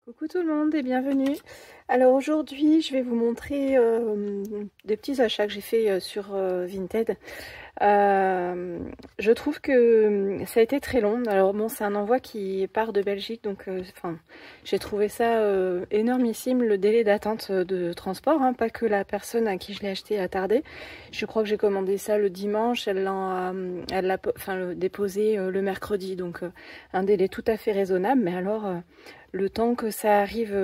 Coucou tout le monde et bienvenue. Alors aujourd'hui je vais vous montrer des petits achats que j'ai fait sur Vinted. Je trouve que ça a été très long. Alors bon, c'est un envoi qui part de Belgique, donc j'ai trouvé ça énormissime, le délai d'attente de transport, hein, pas que la personne à qui je l'ai acheté a tardé. Je crois que j'ai commandé ça le dimanche, elle l'a déposé le mercredi, donc un délai tout à fait raisonnable, mais alors le temps que ça arrive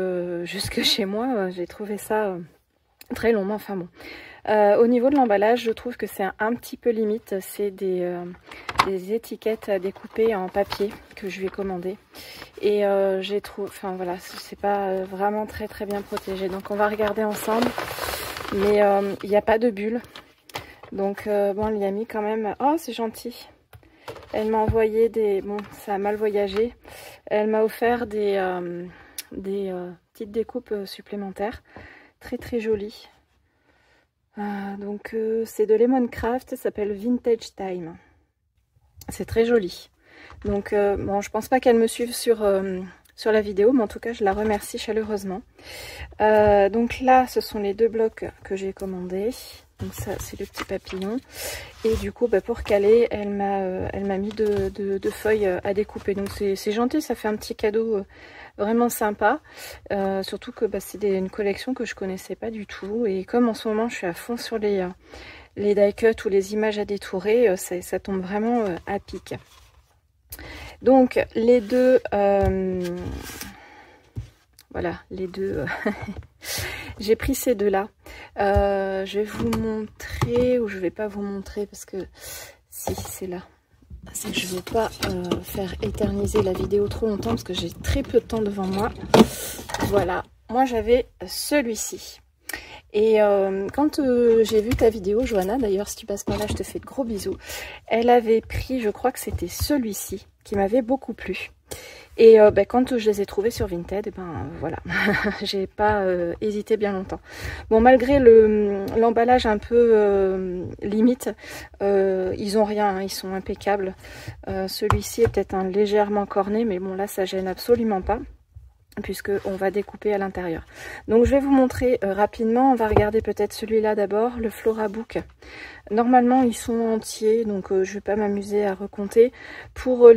jusque chez moi, j'ai trouvé ça très long, mais enfin bon. Au niveau de l'emballage, je trouve que c'est un petit peu limite. C'est des étiquettes découpées en papier que je lui ai commandé. Et j'ai trouvé, enfin voilà, c'est pas vraiment très bien protégé. Donc on va regarder ensemble. Mais il n'y a pas de bulle. Donc bon, elle y a mis quand même. Oh, c'est gentil. Elle m'a envoyé des... Bon, ça a mal voyagé. Elle m'a offert des petites découpes supplémentaires. Très jolies. Donc c'est de Lemoncraft, ça s'appelle Vintage Time. C'est très joli. Donc bon, je pense pas qu'elle me suive sur la vidéo, mais en tout cas je la remercie chaleureusement. Donc là ce sont les deux blocs que j'ai commandés. Donc ça c'est le petit papillon. Et du coup pour caler, elle m'a mis deux feuilles à découper. Donc c'est gentil, ça fait un petit cadeau vraiment sympa. Surtout que c'est une collection que je connaissais pas du tout. Et comme en ce moment je suis à fond sur les die cut ou les images à détourer, ça tombe vraiment à pic. Donc les deux... voilà, les deux... j'ai pris ces deux-là. Je vais vous montrer, ou je vais pas vous montrer parce que si c'est là. C'est que je ne veux pas faire éterniser la vidéo trop longtemps parce que j'ai très peu de temps devant moi. Voilà, moi j'avais celui-ci. Et quand j'ai vu ta vidéo, Johanna, d'ailleurs si tu passes par là, je te fais de gros bisous. Elle avait pris, je crois que c'était celui-ci, qui m'avait beaucoup plu. Et quand je les ai trouvés sur Vinted, voilà, j'ai pas hésité bien longtemps. Bon, malgré l'emballage un peu limite, ils ont rien, hein, ils sont impeccables. Celui-ci est peut-être légèrement corné, mais bon là ça gêne absolument pas, puisque on va découper à l'intérieur. Donc je vais vous montrer rapidement. On va regarder peut-être celui-là d'abord, le Flora Book. Normalement ils sont entiers, donc je vais pas m'amuser à recompter. Pour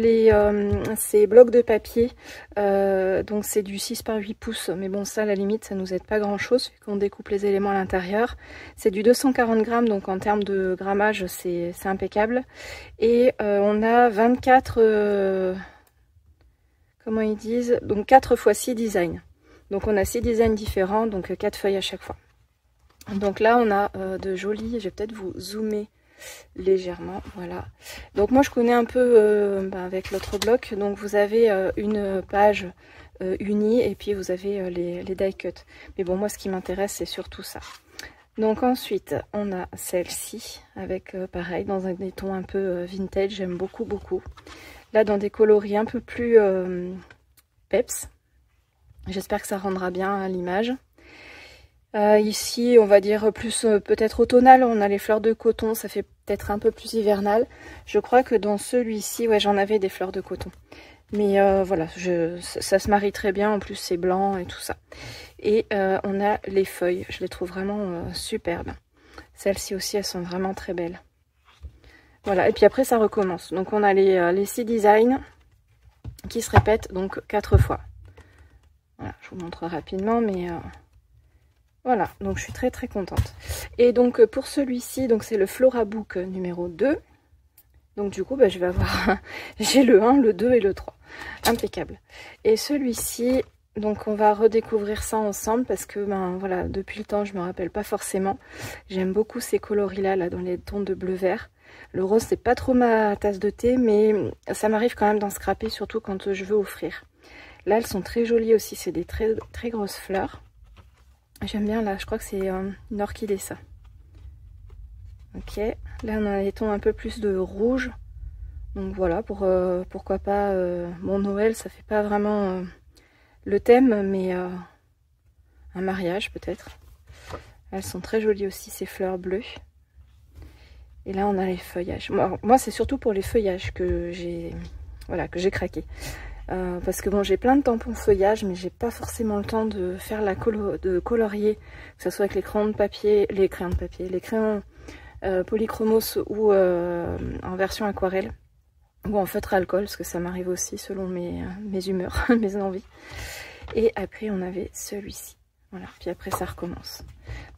ces blocs de papier, donc c'est du 6 par 8 pouces, mais bon ça à la limite ça nous aide pas grand chose vu qu'on découpe les éléments à l'intérieur. C'est du 240 grammes, donc en termes de grammage c'est impeccable. Et on a 24... comment ils disent, donc 4 x 6 designs. Donc on a 6 designs différents, donc 4 feuilles à chaque fois. Donc là on a de jolis, je vais peut-être vous zoomer légèrement, voilà. Donc moi je connais un peu avec l'autre bloc, donc vous avez une page unie et puis vous avez les die cut. Mais bon, moi ce qui m'intéresse c'est surtout ça. Donc ensuite on a celle-ci avec pareil dans des tons un peu vintage, j'aime beaucoup. Là dans des coloris un peu plus peps. J'espère que ça rendra bien à l'image. Ici on va dire plus peut-être automnal, on a les fleurs de coton, ça fait peut-être un peu plus hivernal. Je crois que dans celui-ci, ouais, j'en avais des fleurs de coton. Mais voilà, ça se marie très bien, en plus c'est blanc et tout ça. Et on a les feuilles, je les trouve vraiment superbes. Celles-ci aussi, elles sont vraiment très belles. Voilà, et puis après ça recommence. Donc on a les 6 designs qui se répètent donc 4 fois. Voilà, je vous montre rapidement, mais voilà, donc je suis très contente. Et donc pour celui-ci, donc c'est le Flora Book numéro 2. Donc du coup, je vais avoir, j'ai le 1, le 2 et le 3. Impeccable. Et celui-ci, donc on va redécouvrir ça ensemble parce que voilà, depuis le temps, je me rappelle pas forcément. J'aime beaucoup ces coloris-là, là, dans les tons de bleu-vert. Le rose, c'est pas trop ma tasse de thé, mais ça m'arrive quand même d'en scraper, surtout quand je veux offrir. Là, elles sont très jolies aussi, c'est des très grosses fleurs. J'aime bien, là, je crois que c'est une orchidée, ça. Ok, là on a les tons un peu plus de rouge. Donc voilà, pourquoi pas, bon, Noël, ça fait pas vraiment le thème, mais un mariage peut-être. Elles sont très jolies aussi, ces fleurs bleues. Et là on a les feuillages. Moi c'est surtout pour les feuillages que j'ai craqué. parce que bon, j'ai plein de tampons feuillage, mais j'ai pas forcément le temps de faire de colorier, que ce soit avec les crayons de papier, les crayons polychromos ou en version aquarelle, ou en feutre alcool, parce que ça m'arrive aussi selon mes humeurs, mes envies. Et après on avait celui-ci, voilà, puis après ça recommence.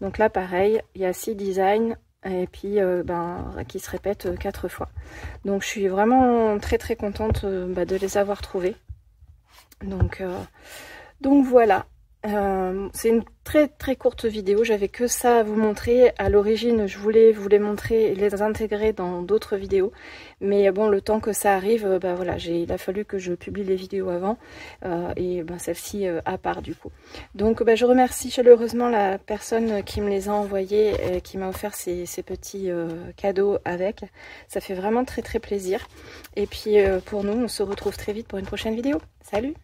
Donc là pareil, il y a 6 designs, et puis qui se répètent 4 fois. Donc je suis vraiment très très contente de les avoir trouvés. Donc voilà. C'est une très très courte vidéo, j'avais que ça à vous montrer. À l'origine je voulais vous les montrer et les intégrer dans d'autres vidéos, mais bon, le temps que ça arrive, voilà, il a fallu que je publie les vidéos avant, et celle-ci à part du coup. Donc je remercie chaleureusement la personne qui me les a envoyés et qui m'a offert ces petits cadeaux avec. Ça fait vraiment très très plaisir. Et puis pour nous, on se retrouve très vite pour une prochaine vidéo. Salut!